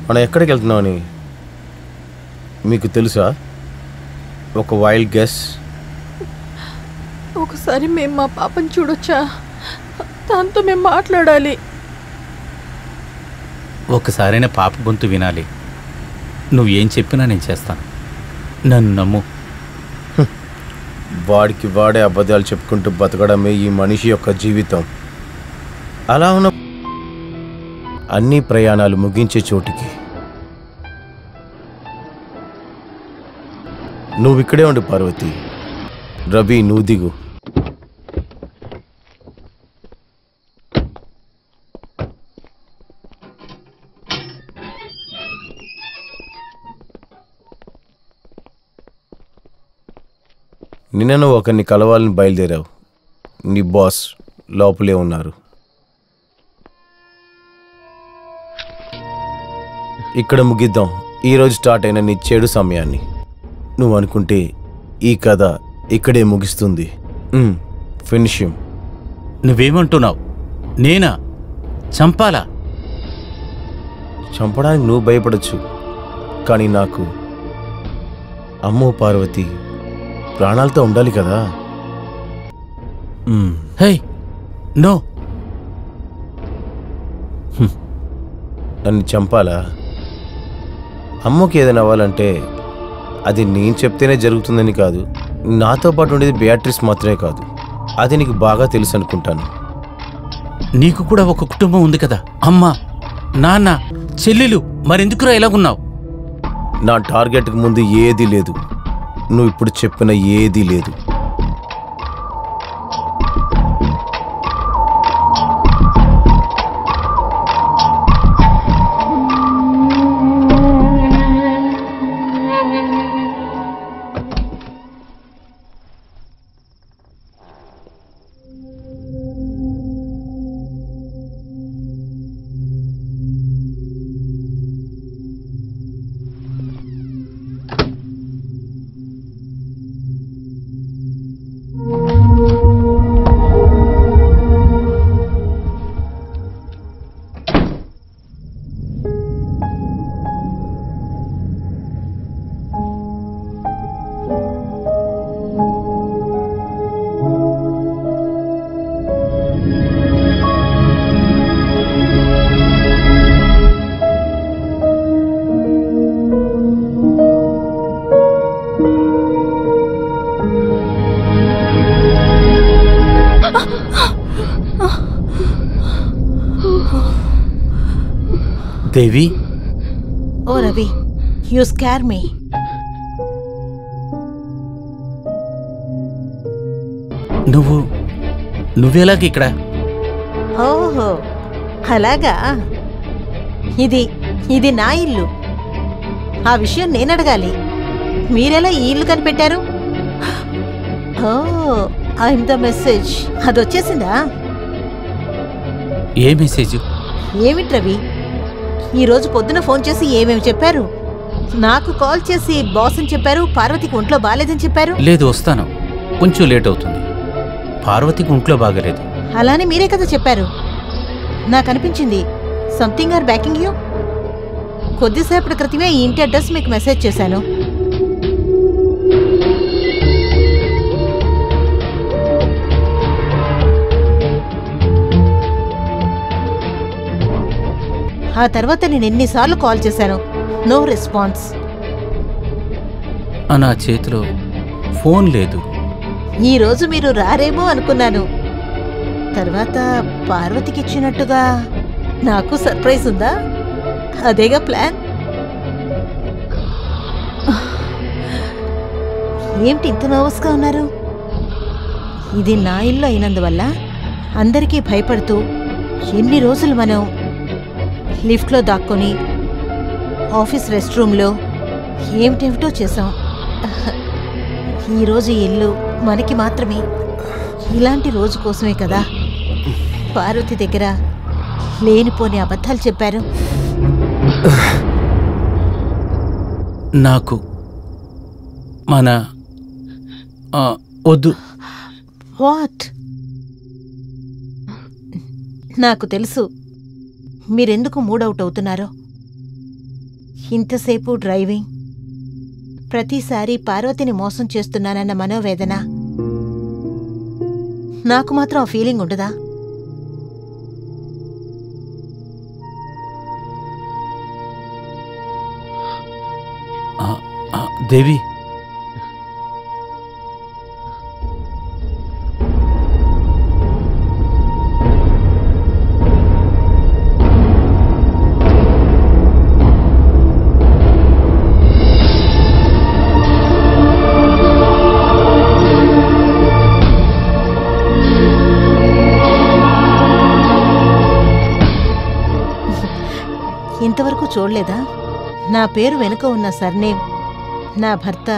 మనం ఎక్కడికి వెళ్తున్నామని మీకు తెలుసా? ఒక వైల్డ్ గెస్. ఒకసారి మేము మా పాపని చూడొచ్చా? దాంతో మేము మాట్లాడాలి. ఒకసారైనా పాప గొంతు వినాలి. నువ్వేం చెప్పినా నేను చేస్తాను, నన్ను నమ్ము. వాడికి వాడే అబద్ధాలు చెప్పుకుంటూ బతకడమే ఈ మనిషి యొక్క జీవితం. అలా ఉన్న అన్ని ప్రయాణాలు ముగించే చోటికి నువ్వు ఇక్కడే ఉండు పార్వతి. రవి, నువ్వు దిగు. నిన్న నువ్వు ఒకరిని కలవాలని బయలుదేరావు. నీ బాస్ లోపలే ఉన్నారు. ఇక్కడ ముగిద్దాం ఈరోజు స్టార్ట్ అయిన నీ చెడు సమయాన్ని. నువ్వు అనుకుంటే ఈ కథ ఇక్కడే ముగిస్తుంది. Finish him. నువ్వేమంటున్నావు? నేనా చంపాలా? చంపడానికి నువ్వు భయపడచ్చు, కానీ నాకు అమ్మో పార్వతి ప్రాణాలతో ఉండాలి కదా. హే నో, నన్ను చంపాలా? అమ్మకి ఏదైనా అవ్వాలంటే అది నేను చెప్తేనే జరుగుతుందని కాదు. నాతో పాటు ఉండేది బేట్రిస్ మాత్రమే కాదు. అది నీకు బాగా తెలుసు అనుకుంటాను. నీకు కూడా ఒక కుటుంబం ఉంది కదా, అమ్మ, నాన్న, చెల్లెలు. మరెందుకురా ఇలాగున్నావు? నా టార్గెట్కి ముందు ఏదీ లేదు. నువ్వు ఇప్పుడు చెప్పిన ఏదీ లేదు. దేవి. ఓ రవి, యు స్కేర్ మీ. నువ్వెలాగ ఇక్కడ? ఓహో అలాగా. ఇది నా ఇల్లు. ఆ విషయం నేను అడగాలి. మీరెలా ఈ ఇల్లు కనిపెట్టారు? Oh I'm the message. అదొచ్చేసిందా? ఏ మెసేజ్? ఏమిటి రవి, ఈరోజు పొద్దున ఫోన్ చేసి ఏమేమి చెప్పారు? నాకు కాల్ చేసి బాస్ అని చెప్పారు, పార్వతికి ఒంట్లో బాగాలేదని చెప్పారు. లేదు, వస్తాను, కొంచెం లేట్ అవుతుంది. పార్వతికి ఒంట్లో బాగలేదు. అలానే మీరే కదా చెప్పారు. నాకు అనిపించింది సంథింగ్ ఆర్ బ్యాకింగ్ యూ. కొద్దిసేపటి క్రితమే ఈ ఇంటి అడ్రస్ మీకు మెసేజ్ చేశాను. ఆ తర్వాత నేను ఎన్నిసార్లు కాల్ చేశాను, నో రెస్పాన్స్. నా చేతిలో ఫోన్ లేదు. ఈరోజు మీరు రారేమో అనుకున్నాను. తర్వాత పార్వతికి ఇచ్చినట్టుగా నాకు సర్ప్రైజ్ ఉందా? అదేగా ప్లాన్. ఏంటి ఇంత నర్వస్గా ఉన్నారు? ఇది నా ఇల్లు అయినందువల్ల అందరికీ భయపడుతూ ఎన్ని రోజులు మనం లిఫ్ట్లో దాక్కొని ఆఫీస్ రెస్ట్ రూమ్లో ఏమిటేమిటో చేశాం. ఈరోజు ఇల్లు మనకి మాత్రమే. ఇలాంటి రోజు కోసమే కదా పార్వతి దగ్గర లేనిపోని అబద్ధాలు చెప్పారు. నాకు మన వద్దు. వాట్? నాకు తెలుసు మీరెందుకు మూడౌట్ అవుతున్నారో. ఇంతసేపు డ్రైవింగ్, ప్రతిసారి పార్వతిని మోసం చేస్తున్నానన్న మనోవేదన. నాకు మాత్రం ఆ ఫీలింగ్ ఉండదా? దేవి, ఇంతవరకు చూడలేదా? నా పేరు వెనుక ఉన్న సర్నేమ్ నా భర్త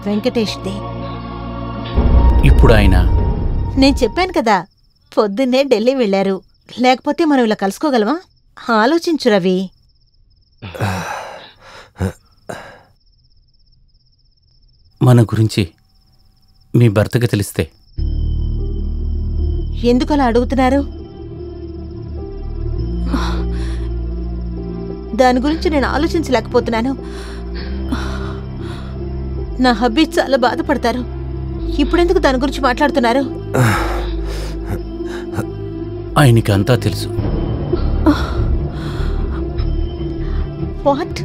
వెంకటేష్దే. ఇప్పుడు ఆయన నేను చెప్పాను కదా, పొద్దున్నే ఢిల్లీ వెళ్లారు. లేకపోతే మనం ఇలా కలుసుకోగలమా? ఆలోచించు రవి. మన గురించి మీ భర్తకి తెలిస్తే? ఎందుకలా అడుగుతున్నారు? దాని గురించి నేను ఆలోచించలేకపోతున్నాను. నా హబ్బీ చాలా బాధపడతారు. ఇప్పుడెందుకు దాని గురించి మాట్లాడుతున్నారు? ఆయనకి అంతా తెలుసు. వాట్?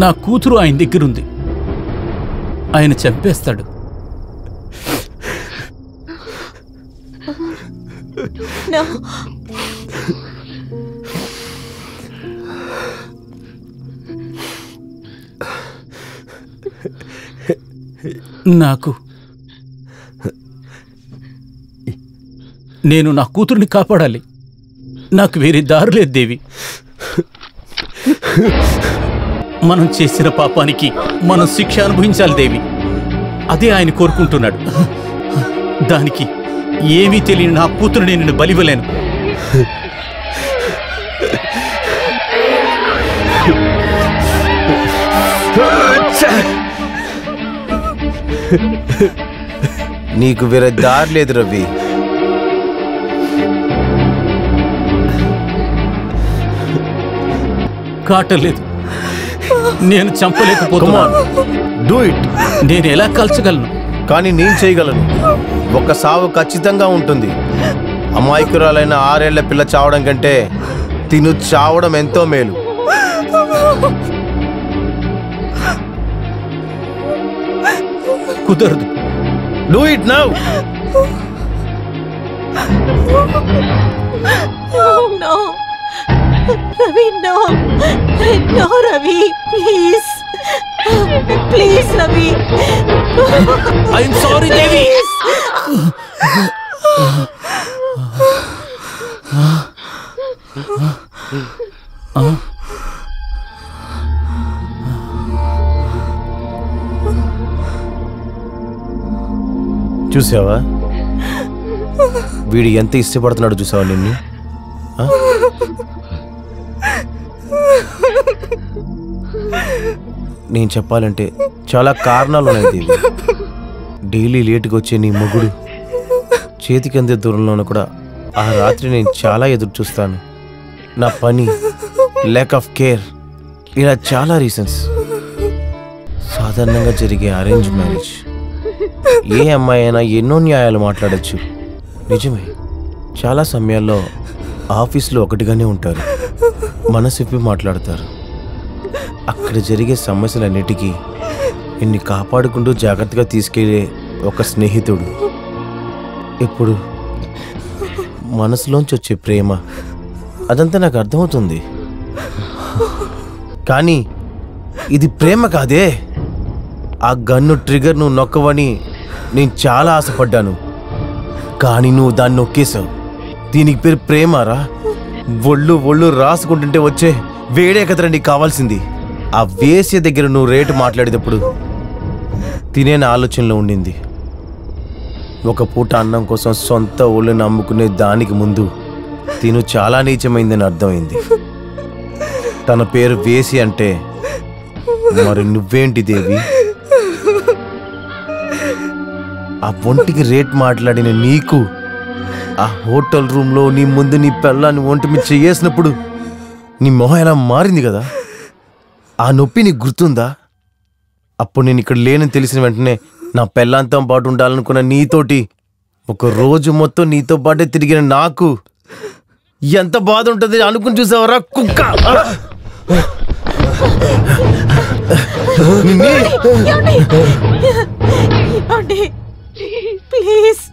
నా కూతురు ఆయన దగ్గరుంది. ఆయన చంపేస్తాడు. No. నేను నా కూతుర్ని కాపాడాలి. నాకు వేరే దారి లేదు దేవి. మనం చేసిన పాపానికి మనం శిక్ష అనుభవించాలి దేవి. అదే ఆయన కోరుకుంటున్నాడు. దానికి ఏమీ తెలియని నా కూతురు నేను బలివ్వలేను. నీకు వేరే దారి లేదు రవి. కాటలేదు. నేను చంపలేకపోతున్నాను. Do it. నేను ఎలా కాల్చగలను? కానీ నేను చేయగలను. ఒక సావు ఖచ్చితంగా ఉంటుంది. అమాయకురాలైన 6 ఏళ్ల పిల్ల చావడం కంటే తిను చావడం ఎంతో మేలు. కుదరదు. Do it now. No. Ravi, no. No, Ravi, please. Please, Ravi. I am sorry, Devi. చూసావా వీడు ఎంత ఇష్టపడుతున్నాడు? చూసావా నిన్ను? నేను చెప్పాలంటే చాలా కారణాలు ఉన్నాయి దేవి. డైలీ లేటుగా వచ్చే నీ మొగుడు చేతికి అందే దూరంలోనూ కూడా ఆ రాత్రి నేను చాలా ఎదురు చూస్తాను. నా పని, ల్యాక్ ఆఫ్ కేర్, ఇలా చాలా రీజన్స్. సాధారణంగా జరిగే అరేంజ్ మ్యారేజ్ ఏ అమ్మాయి అయినా ఎన్నో న్యాయాలు మాట్లాడచ్చు. నిజమే, చాలా సమయాల్లో ఆఫీస్లో ఒకటిగానే ఉంటారు, మనసిప్పి మాట్లాడతారు. అక్కడ జరిగే సమస్యలన్నిటికీ నిన్ను కాపాడుకుంటూ జాగ్రత్తగా తీసుకెళ్లే ఒక స్నేహితుడు. ఇప్పుడు మనసులోంచి వచ్చే ప్రేమ, అదంతా నాకు అర్థమవుతుంది. కానీ ఇది ప్రేమ కాదే. ఆ గన్ను ట్రిగర్ నువ్వు నొక్కవని నేను చాలా ఆశపడ్డాను, కానీ నువ్వు దాన్ని నొక్కేశావు. దీనికి పేరు ప్రేమారా? ఒళ్ళు రాసుకుంటుంటే వచ్చే వేడే కదరా నీకు కావాల్సింది. ఆ వేసే దగ్గర నువ్వు రేటు మాట్లాడేటప్పుడు తినే ఆలోచనలో ఉండింది. ఒక పూట అన్నం కోసం సొంత ఒళ్ళుని అమ్ముకునే దానికి ముందు తిను చాలా నీచమైందని అర్థమైంది. తన పేరు వేసి అంటే మరి నువ్వేంటి దేవి? ఆ ఒంటికి రేట్ మాట్లాడిన నీకు ఆ హోటల్ రూమ్లో నీ ముందు నీ పెళ్ళాన్ని ఒంటి మీద చేసినప్పుడు నీ మొహం ఎలా మారింది కదా, ఆ నొప్పి నీకు గుర్తుందా? అప్పుడు నేను ఇక్కడ లేనని తెలిసిన వెంటనే నా పెళ్ళాంతో పాటు ఉండాలనుకున్న నీతోటి ఒక రోజు మొత్తం నీతో పాటే తిరిగిన నాకు ఎంత బాధ ఉంటుంది అనుకుని చూసావరా కుక్క. ప్లీజ్